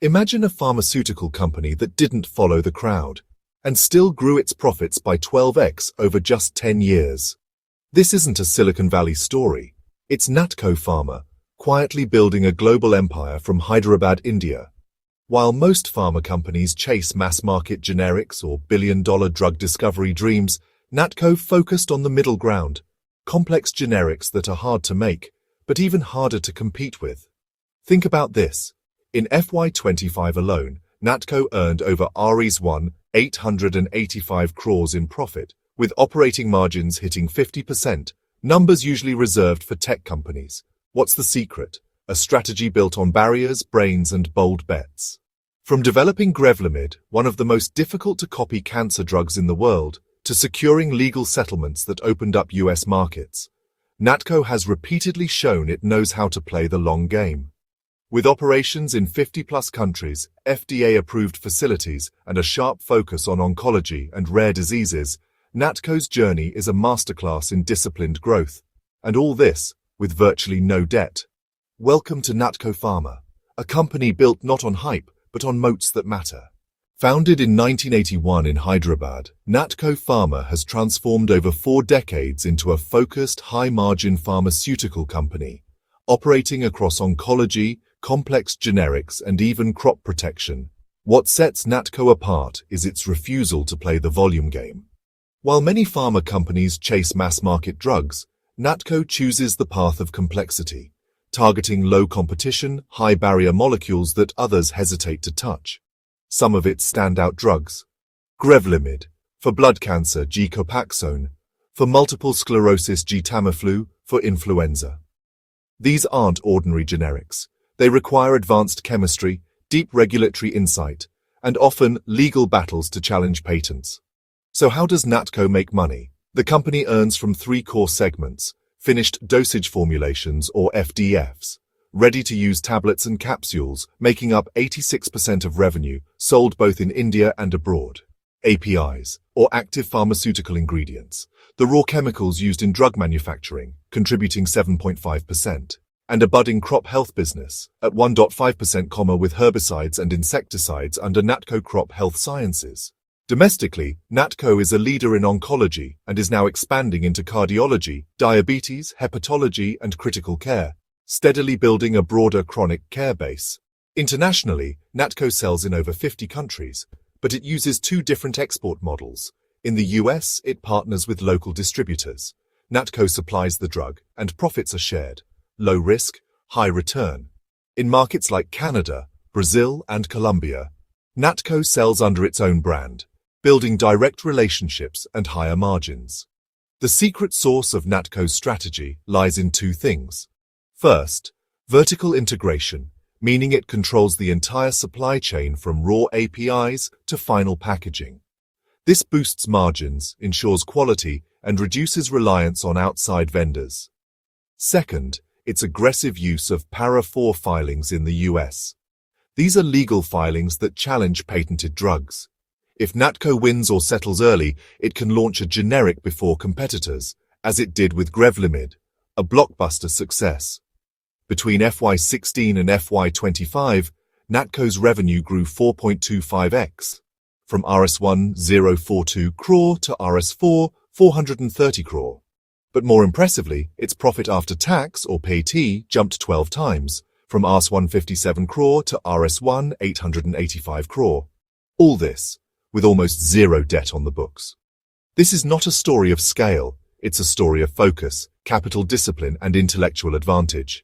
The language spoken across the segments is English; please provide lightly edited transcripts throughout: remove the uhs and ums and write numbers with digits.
Imagine a pharmaceutical company that didn't follow the crowd and still grew its profits by 12x over just 10 years. This isn't a Silicon Valley story. It's Natco Pharma, quietly building a global empire from Hyderabad, India. While most pharma companies chase mass-market generics or billion-dollar drug discovery dreams, Natco focused on the middle ground, complex generics that are hard to make, but even harder to compete with. Think about this. In FY25 alone, Natco earned over Rs 885 crores in profit, with operating margins hitting 50%, numbers usually reserved for tech companies. What's the secret? A strategy built on barriers, brains, and bold bets. From developing gRevlimid, one of the most difficult-to-copy cancer drugs in the world, to securing legal settlements that opened up US markets, Natco has repeatedly shown it knows how to play the long game. With operations in 50-plus countries, FDA-approved facilities, and a sharp focus on oncology and rare diseases, Natco's journey is a masterclass in disciplined growth. And all this, with virtually no debt. Welcome to Natco Pharma, a company built not on hype, but on moats that matter. Founded in 1981 in Hyderabad, Natco Pharma has transformed over 4 decades into a focused, high-margin pharmaceutical company, operating across oncology, complex generics, and even crop protection. What sets Natco apart is its refusal to play the volume game. While many pharma companies chase mass-market drugs, Natco chooses the path of complexity, targeting low-competition, high-barrier molecules that others hesitate to touch. Some of its standout drugs: gRevlimid, for blood cancer G-Copaxone, for multiple sclerosis G-Tamiflu, for influenza. These aren't ordinary generics. They require advanced chemistry, deep regulatory insight, and often legal battles to challenge patents. So how does Natco make money? The company earns from 3 core segments: finished dosage formulations, or FDFs, ready-to-use tablets and capsules, making up 86% of revenue, sold both in India and abroad; APIs, or active pharmaceutical ingredients, the raw chemicals used in drug manufacturing, contributing 7.5%. And a budding crop health business, at 1.5%, with herbicides and insecticides under Natco Crop Health Sciences. Domestically, Natco is a leader in oncology and is now expanding into cardiology, diabetes, hepatology, and critical care, steadily building a broader chronic care base. Internationally, Natco sells in over 50 countries, but it uses 2 different export models. In the US, it partners with local distributors. Natco supplies the drug, and profits are shared. Low risk, high return. In markets like Canada, Brazil, and Colombia, Natco sells under its own brand, building direct relationships and higher margins. The secret sauce of Natco's strategy lies in 2 things. First, vertical integration, meaning it controls the entire supply chain from raw APIs to final packaging. This boosts margins, ensures quality, and reduces reliance on outside vendors. Second, its aggressive use of Para IV filings in the US. These are legal filings that challenge patented drugs. If Natco wins or settles early, it can launch a generic before competitors, as it did with gRevlimid, a blockbuster success. Between FY16 and FY25, Natco's revenue grew 4.25x, from Rs 1,042 crore to Rs 430 crore. But more impressively, its profit after tax, or PAT, jumped 12 times, from Rs 157 crore to Rs 885 crore. All this, with almost zero debt on the books. This is not a story of scale, it's a story of focus, capital discipline, and intellectual advantage.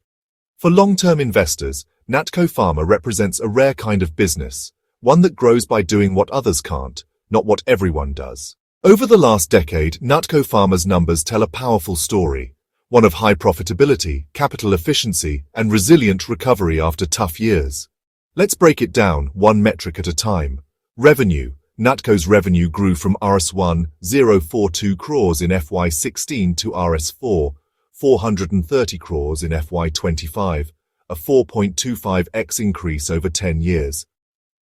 For long-term investors, Natco Pharma represents a rare kind of business, one that grows by doing what others can't, not what everyone does. Over the last decade, Natco Pharma's numbers tell a powerful story, one of high profitability, capital efficiency, and resilient recovery after tough years. Let's break it down, one metric at a time. Revenue. Natco's revenue grew from Rs 1,042 crores in FY16 to Rs 430 crores in FY25, a 4.25x increase over 10 years.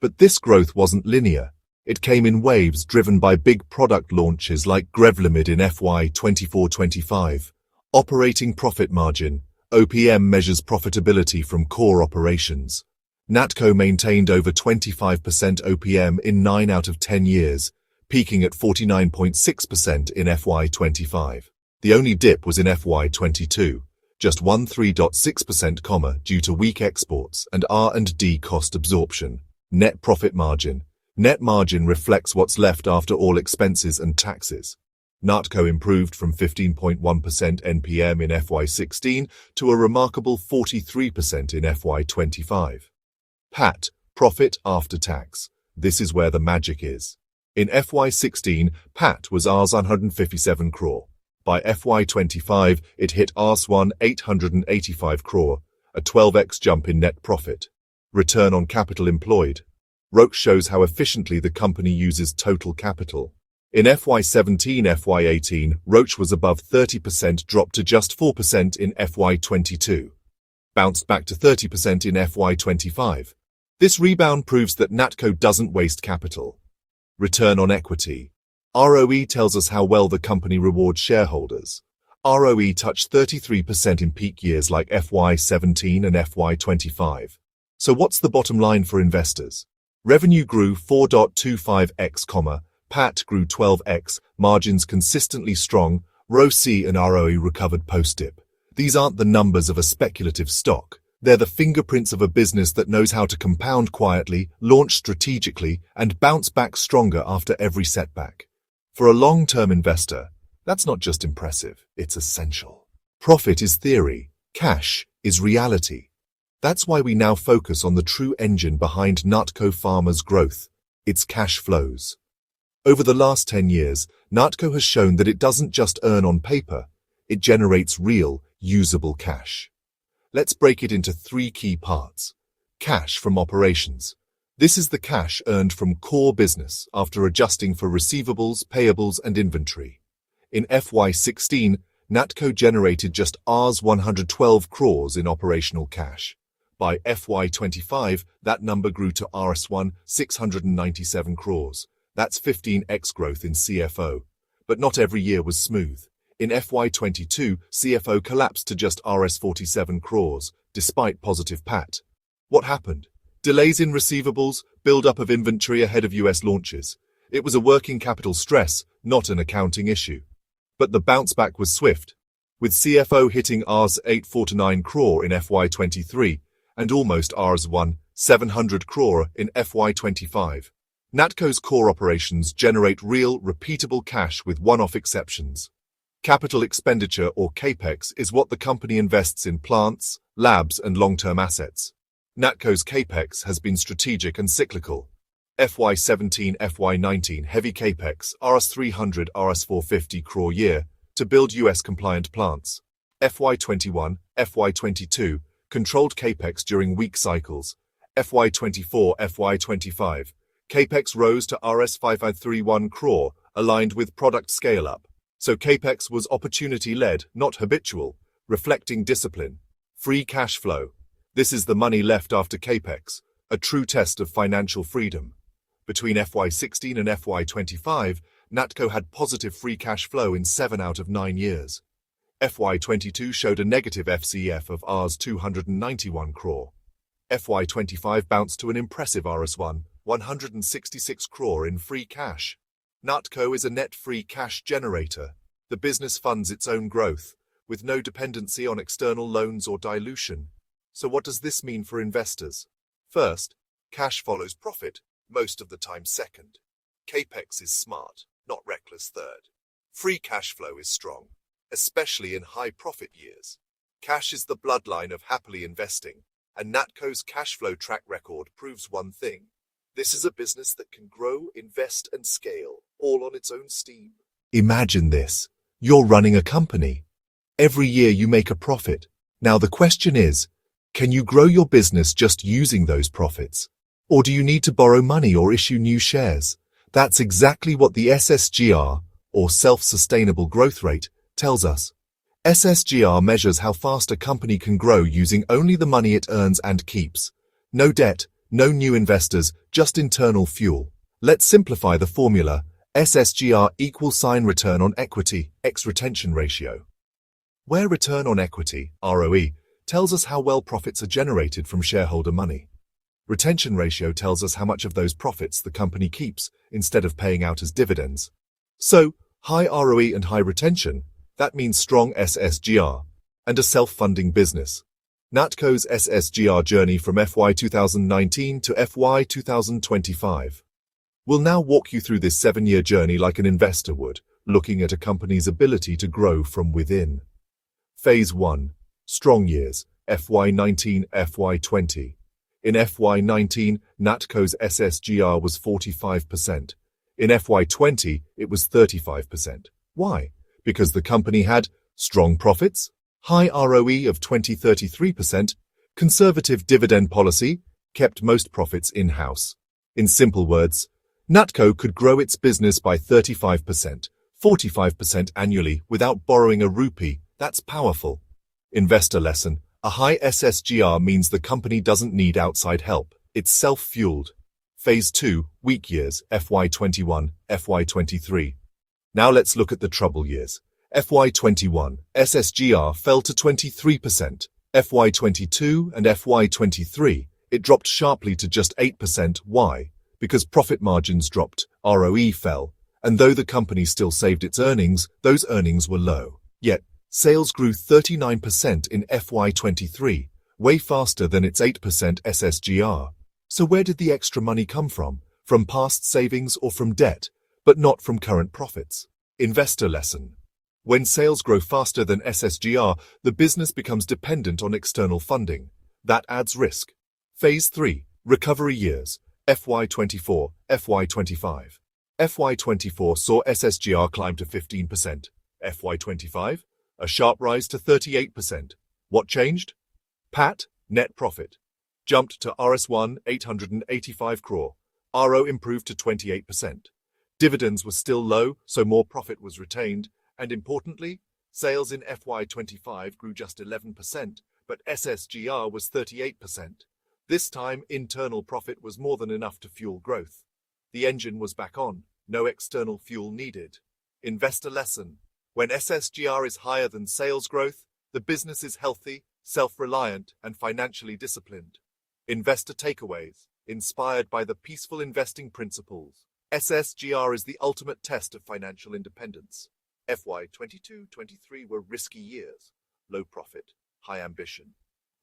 But this growth wasn't linear. It came in waves driven by big product launches like gRevlimid in FY 24-25. Operating profit margin, OPM, measures profitability from core operations. Natco maintained over 25% OPM in 9 out of 10 years, peaking at 49.6% in FY25. The only dip was in FY22, just 13.6%, due to weak exports and R&D cost absorption. Net profit margin. Net margin reflects what's left after all expenses and taxes. Natco improved from 15.1% NPM in FY16 to a remarkable 43% in FY25. PAT, profit after tax. This is where the magic is. In FY16, PAT was Rs 157 crore. By FY25, it hit Rs 885 crore, a 12x jump in net profit. Return on capital employed. ROCE shows how efficiently the company uses total capital. In FY17-FY18, ROCE was above 30%, dropped to just 4% in FY22. Bounced back to 30% in FY25. This rebound proves that Natco doesn't waste capital. Return on equity. ROE tells us how well the company rewards shareholders. ROE touched 33% in peak years like FY17 and FY25. So what's the bottom line for investors? Revenue grew 4.25x, PAT grew 12x, margins consistently strong, ROCE and ROE recovered post-dip. These aren't the numbers of a speculative stock. They're the fingerprints of a business that knows how to compound quietly, launch strategically, and bounce back stronger after every setback. For a long-term investor, that's not just impressive, it's essential. Profit is theory, cash is reality. That's why we now focus on the true engine behind Natco Pharma's growth, its cash flows. Over the last 10 years, Natco has shown that it doesn't just earn on paper, it generates real, usable cash. Let's break it into 3 key parts. Cash from operations. This is the cash earned from core business after adjusting for receivables, payables, and inventory. In FY16, Natco generated just Rs 112 crores in operational cash. By FY25, that number grew to Rs 697 crores. That's 15x growth in CFO. But not every year was smooth. In FY22, CFO collapsed to just Rs 47 crores, despite positive PAT. What happened? Delays in receivables, build-up of inventory ahead of US launches. It was a working capital stress, not an accounting issue. But the bounce back was swift, with CFO hitting Rs 849 crore in FY23 and almost Rs 700 crore in FY25. Natco's core operations generate real, repeatable cash with one-off exceptions. Capital expenditure, or CAPEX, is what the company invests in plants, labs, and long-term assets. Natco's CAPEX has been strategic and cyclical. FY17, FY19 heavy CAPEX, Rs 300, Rs 450 crore year, to build US-compliant plants. FY21, FY22, controlled CAPEX during weak cycles. FY24, FY25, CAPEX rose to Rs 5531 crore, aligned with product scale-up. So CAPEX was opportunity-led, not habitual, reflecting discipline. Free cash flow. This is the money left after CAPEX, a true test of financial freedom. Between FY16 and FY25, Natco had positive free cash flow in 7 out of 9 years. FY22 showed a negative FCF of Rs 291 crore. FY25 bounced to an impressive Rs 166 crore in free cash. Natco is a net free cash generator. The business funds its own growth, with no dependency on external loans or dilution. So what does this mean for investors? First, cash follows profit, most of the time second. CAPEX is smart, not reckless third. Free cash flow is strong, especially in high profit years. Cash is the bloodline of happily investing, and Natco's cash flow track record proves one thing. This is a business that can grow, invest, and scale, all on its own steam. Imagine this. You're running a company. Every year you make a profit. Now the question is, can you grow your business just using those profits? Or do you need to borrow money or issue new shares? That's exactly what the SSGR, or self-sustainable growth rate, tells us. SSGR measures how fast a company can grow using only the money it earns and keeps. No debt, no new investors, just internal fuel. Let's simplify the formula. SSGR equals return on equity x retention ratio, where return on equity, ROE, tells us how well profits are generated from shareholder money. Retention ratio tells us how much of those profits the company keeps instead of paying out as dividends. So, high ROE and high retention, that means strong SSGR and a self-funding business. Natco's SSGR journey from FY 2019 to FY 2025. We'll now walk you through this 7-year journey like an investor would, looking at a company's ability to grow from within. Phase 1. Strong years, FY 19, FY 20. In FY 19, Natco's SSGR was 45%. In FY 20, it was 35%. Why? Because the company had strong profits, high ROE of 20-33%, conservative dividend policy, kept most profits in-house. In simple words, Natco could grow its business by 35%, 45% annually without borrowing a rupee. That's powerful. Investor lesson. A high SSGR means the company doesn't need outside help. It's self-fueled. Phase 2, weak years, FY 21, FY 23. Now let's look at the trouble years. FY 21, SSGR fell to 23%. FY 22 and FY 23, it dropped sharply to just 8%. Why? Because profit margins dropped, ROE fell, and though the company still saved its earnings, those earnings were low. Yet, sales grew 39% in FY 23, way faster than its 8% SSGR. So where did the extra money come from? From past savings or from debt, but not from current profits? Investor lesson. When sales grow faster than SSGR, the business becomes dependent on external funding. That adds risk. Phase 3, recovery years. FY 24, FY 25. FY 24 saw SSGR climb to 15%. FY 25, a sharp rise to 38%. What changed? PAT, net profit, jumped to Rs1 885 crore. RO improved to 28%. Dividends were still low, so more profit was retained. And importantly, sales in FY 25 grew just 11%, but SSGR was 38%. This time, internal profit was more than enough to fuel growth. The engine was back on, no external fuel needed. Investor lesson. When SSGR is higher than sales growth, the business is healthy, self-reliant, and financially disciplined. Investor takeaways, inspired by the peaceful investing principles. SSGR is the ultimate test of financial independence. FY 22-23 were risky years, low profit, high ambition.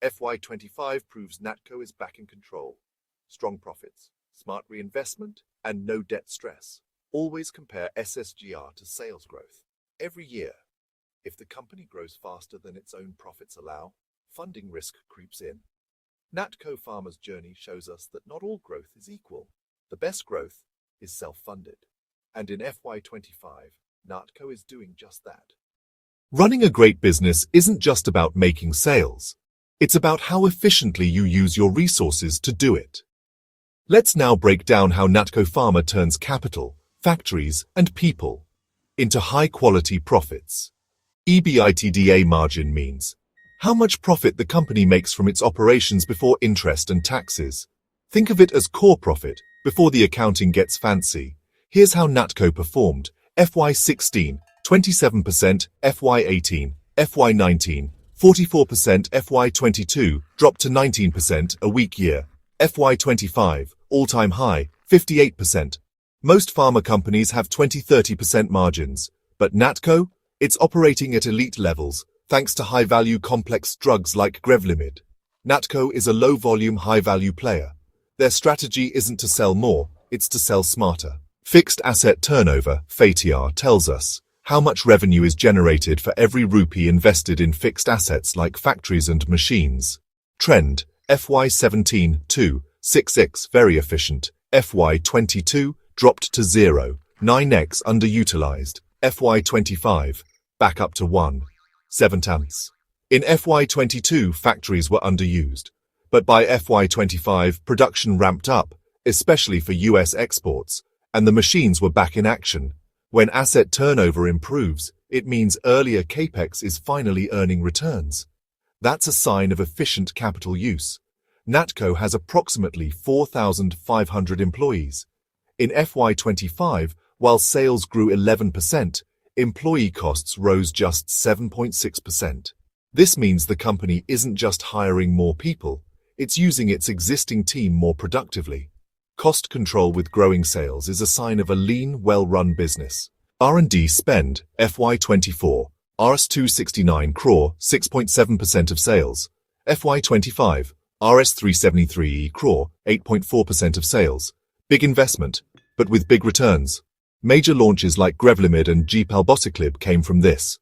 FY 25 proves Natco is back in control. Strong profits, smart reinvestment, and no debt stress. Always compare SSGR to sales growth. Every year, if the company grows faster than its own profits allow, funding risk creeps in. Natco Pharma's journey shows us that not all growth is equal. The best growth is self-funded. And in FY 25, Natco is doing just that. Running a great business isn't just about making sales. It's about how efficiently you use your resources to do it. Let's now break down how Natco Pharma turns capital, factories, and people into high-quality profits. EBITDA margin means how much profit the company makes from its operations before interest and taxes. Think of it as core profit, before the accounting gets fancy. Here's how Natco performed. FY 16, 27%, FY 18, FY 19, 44%, FY 22, dropped to 19%, a weak year. FY 25, all-time high, 58%. Most pharma companies have 20-30% margins, but Natco, it's operating at elite levels, thanks to high-value complex drugs like gRevlimid. Natco is a low-volume, high-value player. Their strategy isn't to sell more, it's to sell smarter. Fixed asset turnover, FATR, tells us how much revenue is generated for every rupee invested in fixed assets like factories and machines. Trend, FY 17, 2, 6x, very efficient. FY 22, dropped to 0, 9x underutilized. FY 25, back up to 1, 7x. In FY 22, factories were underused, but by FY 25, production ramped up, especially for US exports, and the machines were back in action. When asset turnover improves, it means earlier capex is finally earning returns. That's a sign of efficient capital use. Natco has approximately 4,500 employees. In FY 25, while sales grew 11%, employee costs rose just 7.6%. This means the company isn't just hiring more people, it's using its existing team more productively. Cost control with growing sales is a sign of a lean, well-run business. R&D spend, FY24, Rs 269 crore, 6.7% of sales. FY25, Rs 373 crore, 8.4% of sales. Big investment, but with big returns. Major launches like gRevlimid and palbociclib came from this.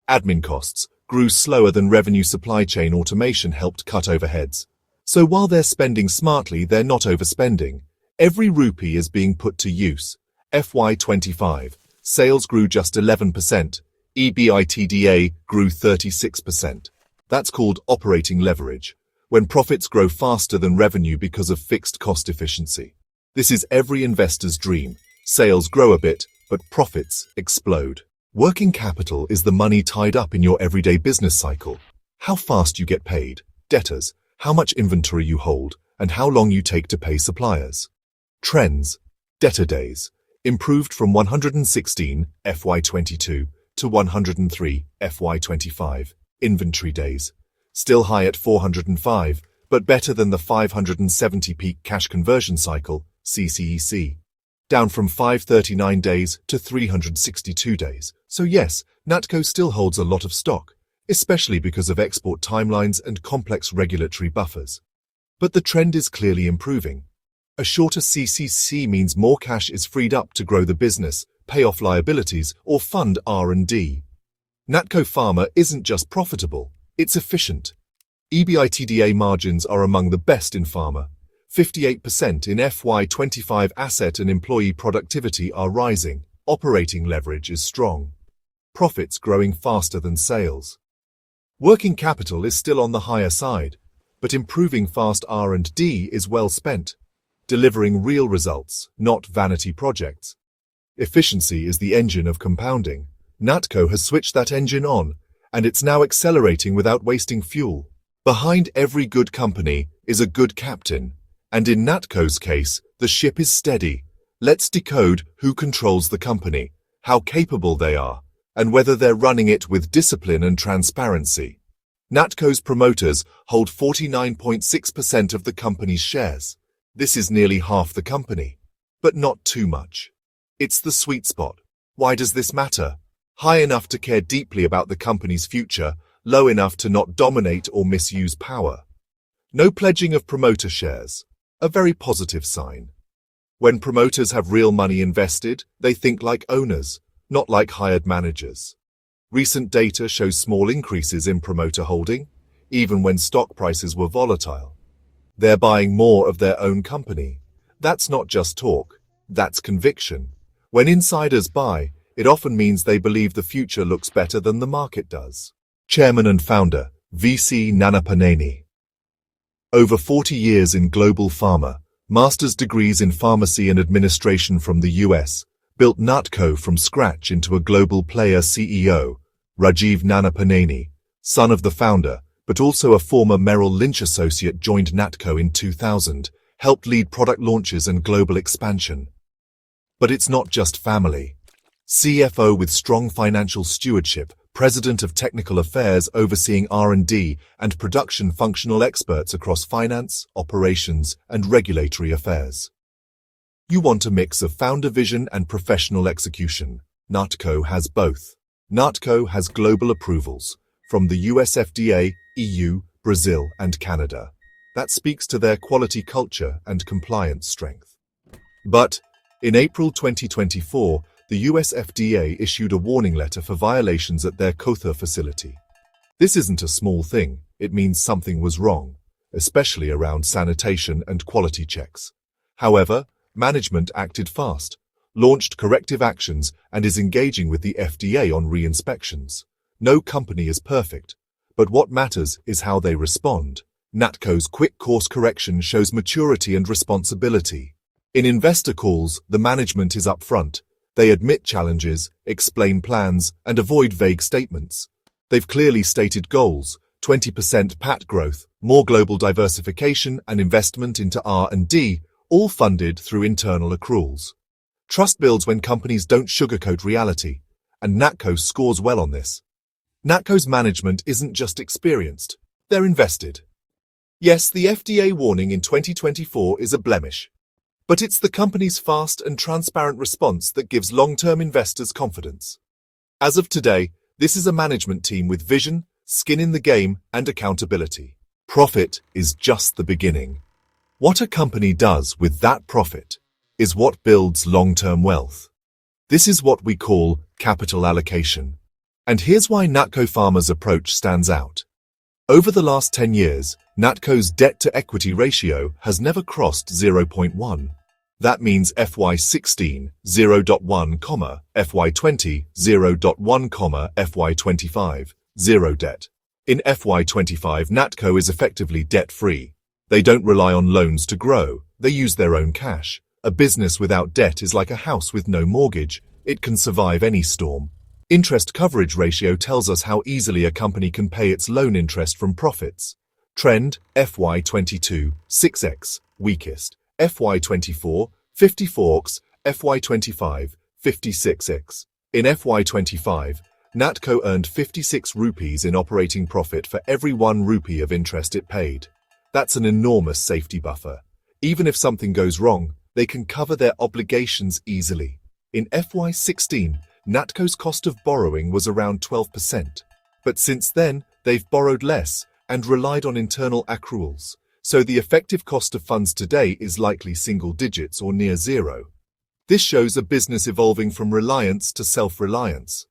Admin costs grew slower than revenue. Supply chain automation helped cut overheads. So while they're spending smartly, they're not overspending. Every rupee is being put to use. FY25, sales grew just 11%. EBITDA grew 36%. That's called operating leverage, when profits grow faster than revenue because of fixed cost efficiency. This is every investor's dream. Sales grow a bit, but profits explode. Working capital is the money tied up in your everyday business cycle. How fast you get paid, debtors, how much inventory you hold, and how long you take to pay suppliers. Trends. Debtor days improved from 116 FY22 to 103 FY25. Inventory days still high at 405, but better than the 570 peak cash conversion cycle, CCEC. Down from 539 days to 362 days. So yes, Natco still holds a lot of stock, especially because of export timelines and complex regulatory buffers. But the trend is clearly improving. A shorter CCC means more cash is freed up to grow the business, pay off liabilities, or fund R&D. Natco Pharma isn't just profitable, it's efficient. EBITDA margins are among the best in pharma. 58% in FY25. Asset and employee productivity are rising. Operating leverage is strong. Profits growing faster than sales. Working capital is still on the higher side, but improving fast. R&D is well spent, delivering real results, not vanity projects. Efficiency is the engine of compounding. Natco has switched that engine on, and it's now accelerating without wasting fuel. Behind every good company is a good captain, and in Natco's case, the ship is steady. Let's decode who controls the company, how capable they are, and whether they're running it with discipline and transparency. Natco's promoters hold 49.6% of the company's shares. This is nearly half the company, but not too much. It's the sweet spot. Why does this matter? High enough to care deeply about the company's future, low enough to not dominate or misuse power. No pledging of promoter shares. A very positive sign. When promoters have real money invested, they think like owners, not like hired managers. Recent data shows small increases in promoter holding, even when stock prices were volatile. They're buying more of their own company. That's not just talk, that's conviction. When insiders buy, it often means they believe the future looks better than the market does. Chairman and founder, VC Nanapaneni. Over 40 years in global pharma, master's degrees in pharmacy and administration from the US, built Natco from scratch into a global player. CEO, Rajiv Nanapaneni, son of the founder, but also a former Merrill Lynch associate, joined Natco in 2000, helped lead product launches and global expansion. But it's not just family. CFO with strong financial stewardship, President of Technical Affairs overseeing R&D and production, functional experts across finance, operations, and regulatory affairs. You want a mix of founder vision and professional execution. Natco has both. Natco has global approvals from the USFDA, EU, Brazil, and Canada. That speaks to their quality culture and compliance strength. But in April 2024, the USFDA issued a warning letter for violations at their Kotha facility. This isn't a small thing, it means something was wrong, especially around sanitation and quality checks. However, management acted fast, launched corrective actions, and is engaging with the FDA on re-inspections. No company is perfect, but what matters is how they respond. Natco's quick course correction shows maturity and responsibility. In investor calls, the management is upfront. They admit challenges, explain plans, and avoid vague statements. They've clearly stated goals: 20% PAT growth, more global diversification, and investment into R&D, all funded through internal accruals. Trust builds when companies don't sugarcoat reality, and Natco scores well on this. Natco's management isn't just experienced, they're invested. Yes, the FDA warning in 2024 is a blemish, but it's the company's fast and transparent response that gives long-term investors confidence. As of today, this is a management team with vision, skin in the game, and accountability. Profit is just the beginning. What a company does with that profit is what builds long-term wealth. This is what we call capital allocation. And here's why Natco Pharma's approach stands out. Over the last 10 years, Natco's debt-to-equity ratio has never crossed 0.1. That means FY16, 0.1, FY20, 0.1, FY25, 0 debt. In FY25, Natco is effectively debt-free. They don't rely on loans to grow. They use their own cash. A business without debt is like a house with no mortgage. It can survive any storm. Interest coverage ratio tells us how easily a company can pay its loan interest from profits. Trend, FY22, 6x, weakest. FY24, 54x, FY25, 56x. In FY25, Natco earned 56 rupees in operating profit for every 1 rupee of interest it paid. That's an enormous safety buffer. Even if something goes wrong, they can cover their obligations easily. In FY16, Natco's cost of borrowing was around 12%. But since then, they've borrowed less and relied on internal accruals. So the effective cost of funds today is likely single digits or near zero. This shows a business evolving from reliance to self-reliance.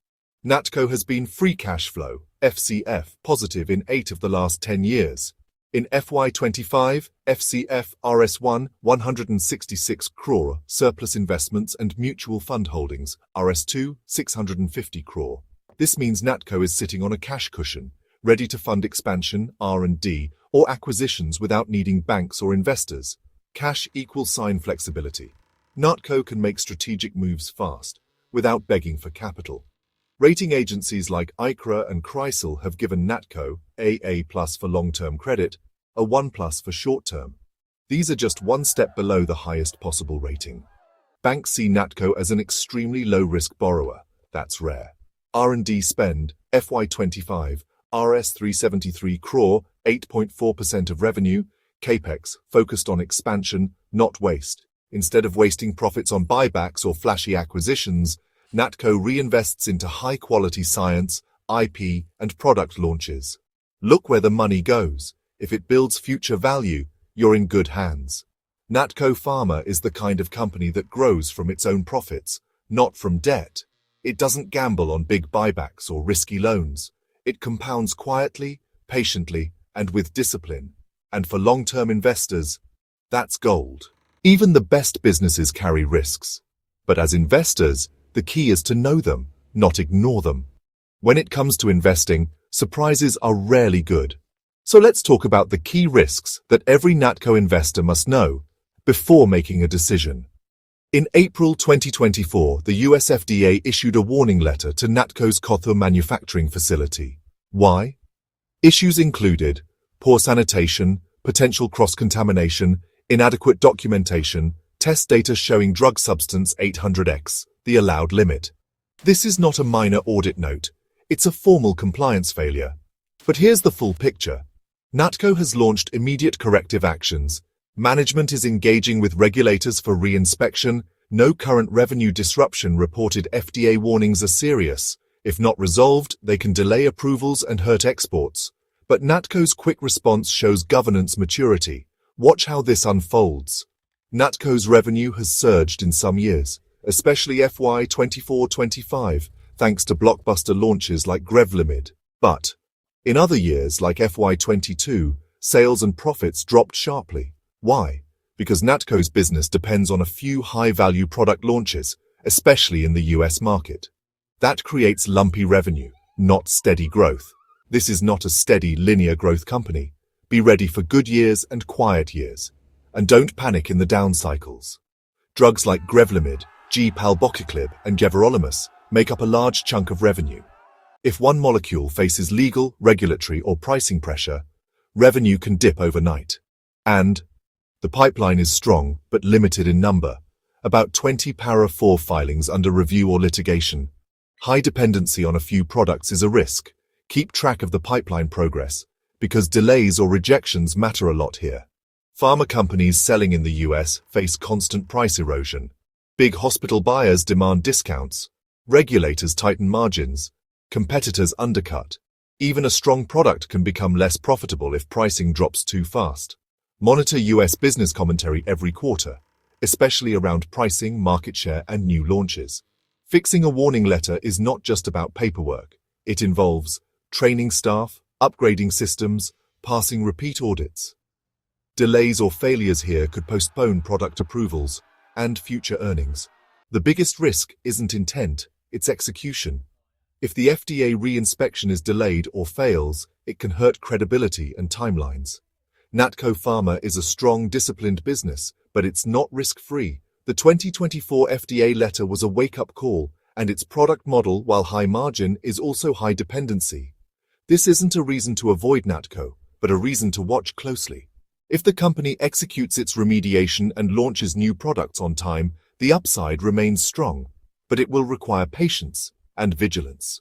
Natco has been free cash flow, FCF, positive in 8 of the last 10 years. In FY25, FCF RS1, 166 crore, surplus investments and mutual fund holdings, RS2, 650 crore. This means Natco is sitting on a cash cushion, ready to fund expansion, R&D, or acquisitions without needing banks or investors. Cash equals flexibility. Natco can make strategic moves fast, without begging for capital. Rating agencies like ICRA and CRISIL have given Natco AA+ for long-term credit, a 1+ for short-term. These are just one step below the highest possible rating. Banks see Natco as an extremely low-risk borrower. That's rare. R&D spend, FY25, Rs 373 crore, 8.4% of revenue, CAPEX, focused on expansion, not waste. Instead of wasting profits on buybacks or flashy acquisitions, Natco reinvests into high-quality science, IP, and product launches. Look where the money goes. If it builds future value, you're in good hands. Natco Pharma is the kind of company that grows from its own profits, not from debt. It doesn't gamble on big buybacks or risky loans. It compounds quietly, patiently, and with discipline. And for long-term investors, that's gold. Even the best businesses carry risks. But as investors, the key is to know them, not ignore them. When it comes to investing, surprises are rarely good. So let's talk about the key risks that every Natco investor must know before making a decision. In April 2024, the USFDA issued a warning letter to Natco's Kothur manufacturing facility. Why? Issues included poor sanitation, potential cross-contamination, inadequate documentation, test data showing drug substance 800x, the allowed limit. This is not a minor audit note. It's a formal compliance failure. But here's the full picture. Natco has launched immediate corrective actions. Management is engaging with regulators for re-inspection. No current revenue disruption reported. FDA warnings are serious. If not resolved, they can delay approvals and hurt exports. But Natco's quick response shows governance maturity. Watch how this unfolds. Natco's revenue has surged in some years, especially FY 24-25, thanks to blockbuster launches like gRevlimid. But in other years, like FY 22, sales and profits dropped sharply. Why? Because Natco's business depends on a few high-value product launches, especially in the US market. That creates lumpy revenue, not steady growth. This is not a steady, linear growth company. Be ready for good years and quiet years. And don't panic in the down cycles. Drugs like gRevlimid, G-palbociclib, and gRevlimid make up a large chunk of revenue. If one molecule faces legal, regulatory, or pricing pressure, revenue can dip overnight. And the pipeline is strong, but limited in number. About 20 Para IV filings under review or litigation. High dependency on a few products is a risk. Keep track of the pipeline progress. because delays or rejections matter a lot here. Pharma companies selling in the US face constant price erosion. Big hospital buyers demand discounts. Regulators tighten margins. Competitors undercut. Even a strong product can become less profitable if pricing drops too fast. Monitor US business commentary every quarter, especially around pricing, market share, and new launches. Fixing a warning letter is not just about paperwork. It involves training staff, upgrading systems, passing repeat audits. Delays or failures here could postpone product approvals and future earnings. The biggest risk isn't intent, it's execution. If the FDA re-inspection is delayed or fails, it can hurt credibility and timelines. Natco Pharma is a strong, disciplined business, but it's not risk-free. The 2024 FDA letter was a wake-up call, and its product model, while high margin, is also high dependency. This isn't a reason to avoid Natco, but a reason to watch closely. If the company executes its remediation and launches new products on time, the upside remains strong, but it will require patience and vigilance.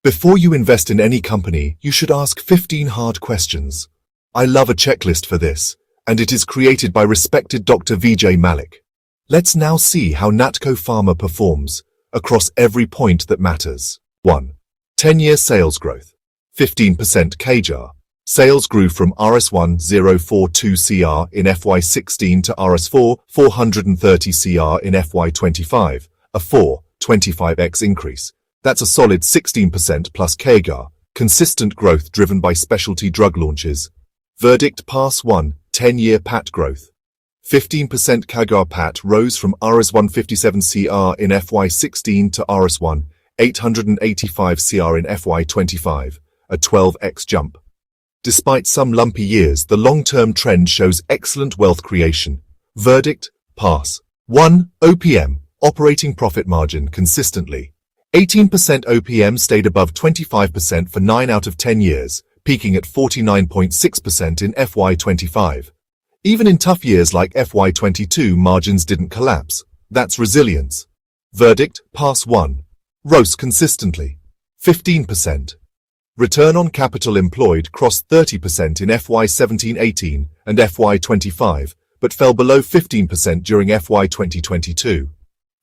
Before you invest in any company, you should ask 15 hard questions. I love a checklist for this, and it is created by respected Dr. Vijay Malik. Let's now see how Natco Pharma performs across every point that matters. 1. 10-year sales growth. 15% CAGR. Sales grew from Rs 1042 CR in FY16 to Rs 430 CR in FY25, a 4.25x increase. That's a solid 16% plus CAGR, consistent growth driven by specialty drug launches. Verdict Pass 1, 10-year PAT growth. 15% CAGR PAT rose from Rs 157 CR in FY16 to Rs 885 CR in FY25, a 12x jump. Despite some lumpy years, the long-term trend shows excellent wealth creation. Verdict Pass 1, OPM, operating profit margin consistently. 18% OPM stayed above 25% for 9 out of 10 years, peaking at 49.6% in FY25. Even in tough years like FY22, margins didn't collapse. That's resilience. Verdict Pass 1. ROCE consistently. 15%. Return on capital employed crossed 30% in FY17-18 and FY25, but fell below 15% during FY2022.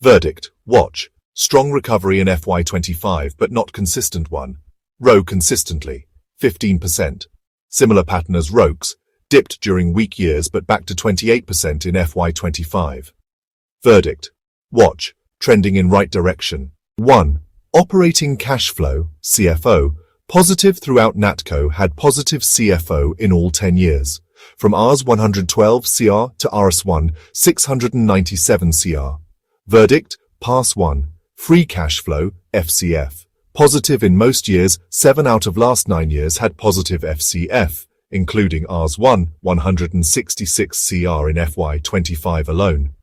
Verdict Watch. Strong recovery in FY25 but not consistent one. ROE consistently. 15%. Similar pattern as ROCE, dipped during weak years but back to 28% in FY25. Verdict. Watch. Trending in right direction. 1. Operating cash flow, CFO, positive throughout. Natco had positive CFO in all 10 years, from Rs 112 CR to Rs 697 CR. Verdict, Pass 1. Free cash flow, FCF. Positive in most years, 7 out of last 9 years had positive FCF, including Rs 166 CR in FY25 alone.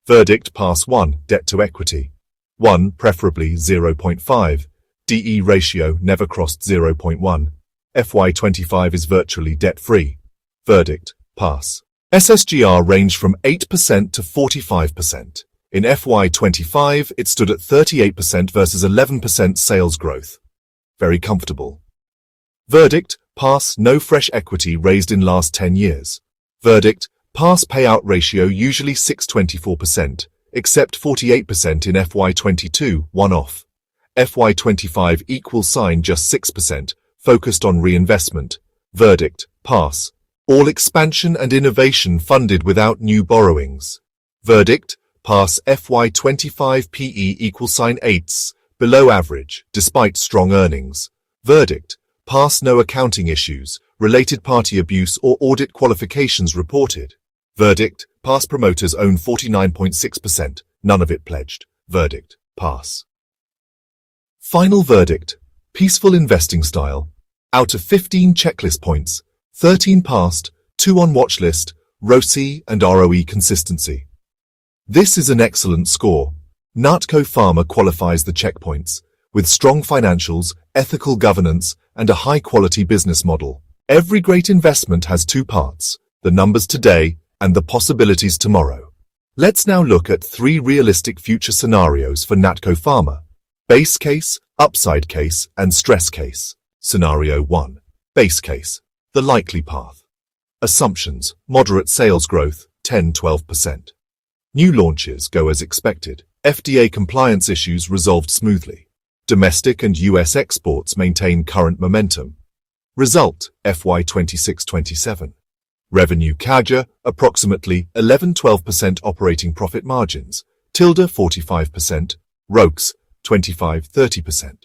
Verdict Pass 1. Debt to equity. 1, preferably 0.5. DE ratio never crossed 0.1. FY25 is virtually debt-free. Verdict Pass. SSGR ranged from 8% to 45%. In FY25, it stood at 38% versus 11% sales growth. Very comfortable. Verdict Pass. No fresh equity raised in last 10 years. Verdict Pass. Payout ratio usually 6.24%, except 48% in FY22, one-off. FY25 equals sign just 6%, focused on reinvestment. Verdict Pass. All expansion and innovation funded without new borrowings. Verdict Pass. FY25 PE equals sign 8s, below average, despite strong earnings. Verdict Pass. No accounting issues, related party abuse or audit qualifications reported. Verdict Pass. Promoters own 49.6%, none of it pledged. Verdict Pass. Final verdict. Peaceful investing style. Out of 15 checklist points, 13 passed, 2 on watch list, ROCE and ROE consistency. This is an excellent score. Natco Pharma qualifies the checkpoints, with strong financials, ethical governance, and a high-quality business model. Every great investment has 2 parts, the numbers today and the possibilities tomorrow. Let's now look at 3 realistic future scenarios for Natco Pharma. Base case, upside case, and stress case. Scenario 1. Base case. The likely path. Assumptions: moderate sales growth, 10–12%. New launches go as expected. FDA compliance issues resolved smoothly. Domestic and US exports maintain current momentum. Result: FY 26–27. Revenue CAGR, approximately 11–12% operating profit margins, tilde 45%, ROCE, 25–30%.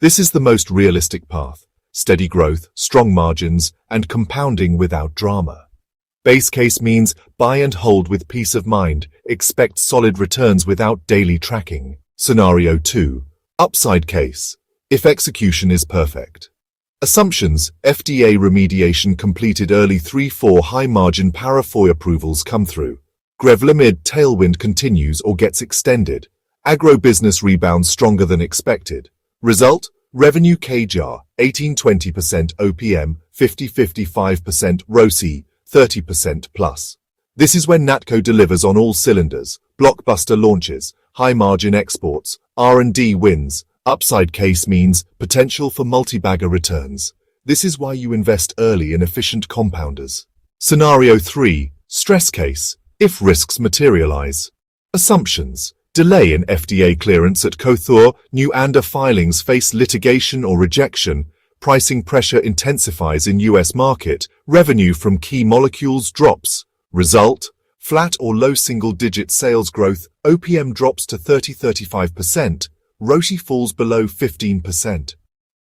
This is the most realistic path: steady growth, strong margins, and compounding without drama. Base case means buy and hold with peace of mind, expect solid returns without daily tracking. Scenario 2. Upside case. If execution is perfect. Assumptions: FDA remediation completed early. 3–4 high-margin para-IV approvals come through. gRevlimid tailwind continues or gets extended. Agro-business rebounds stronger than expected. Result: revenue CAGR, 18–20%, OPM, 50–55%, ROCE, 30% plus. This is when Natco delivers on all cylinders: blockbuster launches, high-margin exports, R&D wins. Upside case means potential for multi-bagger returns. This is why you invest early in efficient compounders. Scenario 3. Stress case. If risks materialize. Assumptions: delay in FDA clearance at Kothur, new ANDA filings face litigation or rejection, pricing pressure intensifies in US market, revenue from key molecules drops. Result: flat or low single-digit sales growth, OPM drops to 30–35%, ROCE falls below 15%.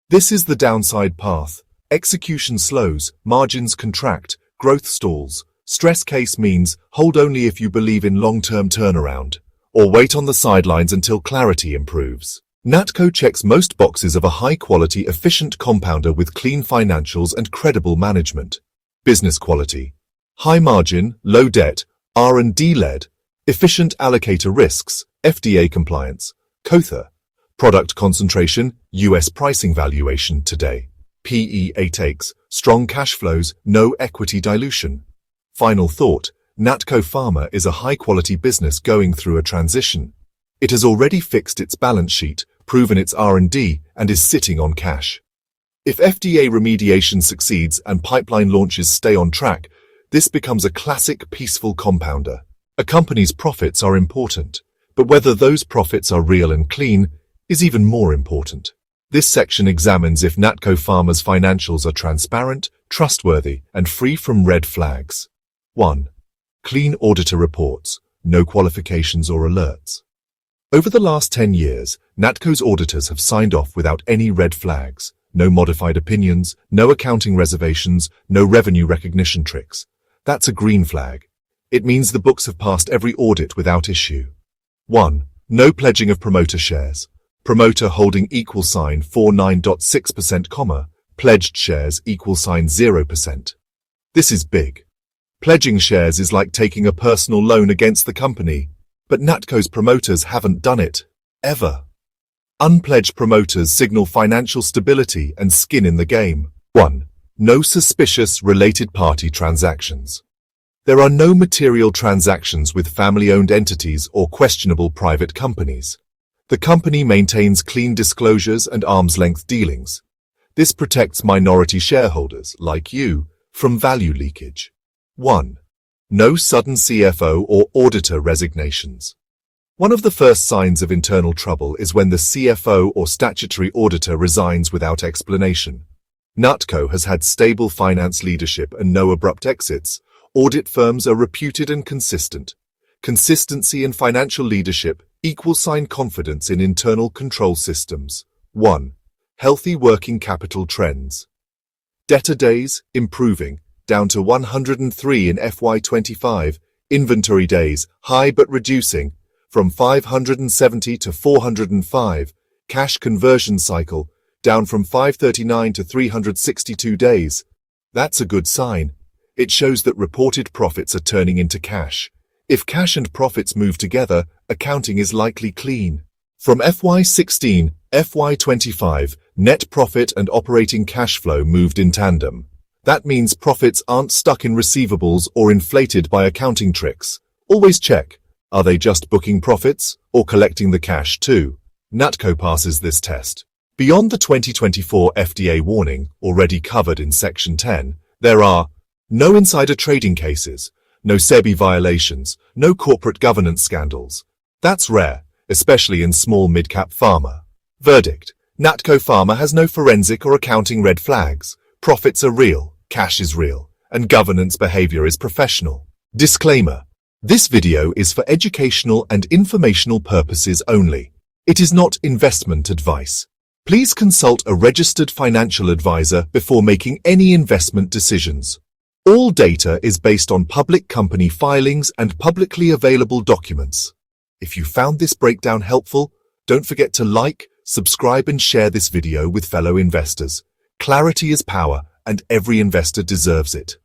This is the downside path. Execution slows, margins contract, growth stalls. Stress case means hold only if you believe in long-term turnaround, or wait on the sidelines until clarity improves. Natco checks most boxes of a high-quality, efficient compounder with clean financials and credible management. Business quality. High margin, low debt, R&D-led, efficient allocator risks, FDA compliance. Kothur. Product concentration, US pricing valuation today. PE 8x, strong cash flows, no equity dilution. Final thought: Natco Pharma is a high-quality business going through a transition. It has already fixed its balance sheet, proven its R&D, and is sitting on cash. If FDA remediation succeeds and pipeline launches stay on track, this becomes a classic peaceful compounder. A company's profits are important, but whether those profits are real and clean is even more important. This section examines if Natco Pharma's financials are transparent, trustworthy, and free from red flags. 1. Clean auditor reports, no qualifications or alerts. Over the last 10 years, Natco's auditors have signed off without any red flags, no modified opinions, no accounting reservations, no revenue recognition tricks. That's a green flag. It means the books have passed every audit without issue. 1. No pledging of promoter shares. Promoter holding =49.6%, pledged shares =0%. This is big. Pledging shares is like taking a personal loan against the company, but Natco's promoters haven't done it, ever. Unpledged promoters signal financial stability and skin in the game. 1. No suspicious related party transactions. There are no material transactions with family-owned entities or questionable private companies. The company maintains clean disclosures and arm's-length dealings. This protects minority shareholders, like you, from value leakage. 1. No sudden CFO or auditor resignations. One of the first signs of internal trouble is when the CFO or statutory auditor resigns without explanation. Natco has had stable finance leadership and no abrupt exits. Audit firms are reputed and consistent. Consistency in financial leadership =sign confidence in internal control systems. 1. Healthy working capital trends. Debtor days, improving, down to 103 in FY 25. Inventory days, high but reducing, from 570 to 405. Cash conversion cycle, down from 539 to 362 days. That's a good sign. It shows that reported profits are turning into cash. If cash and profits move together, accounting is likely clean. From FY 16, FY 25, net profit and operating cash flow moved in tandem. That means profits aren't stuck in receivables or inflated by accounting tricks. Always check, are they just booking profits or collecting the cash too? Natco passes this test. Beyond the 2024 FDA warning, already covered in Section 10, there are no insider trading cases, no SEBI violations, no corporate governance scandals. That's rare, especially in small mid-cap pharma. Verdict: Natco Pharma has no forensic or accounting red flags. Profits are real, cash is real, and governance behavior is professional. Disclaimer: this video is for educational and informational purposes only. It is not investment advice. Please consult a registered financial advisor before making any investment decisions. All data is based on public company filings and publicly available documents. If you found this breakdown helpful, don't forget to like, subscribe and share this video with fellow investors. Clarity is power, and every investor deserves it.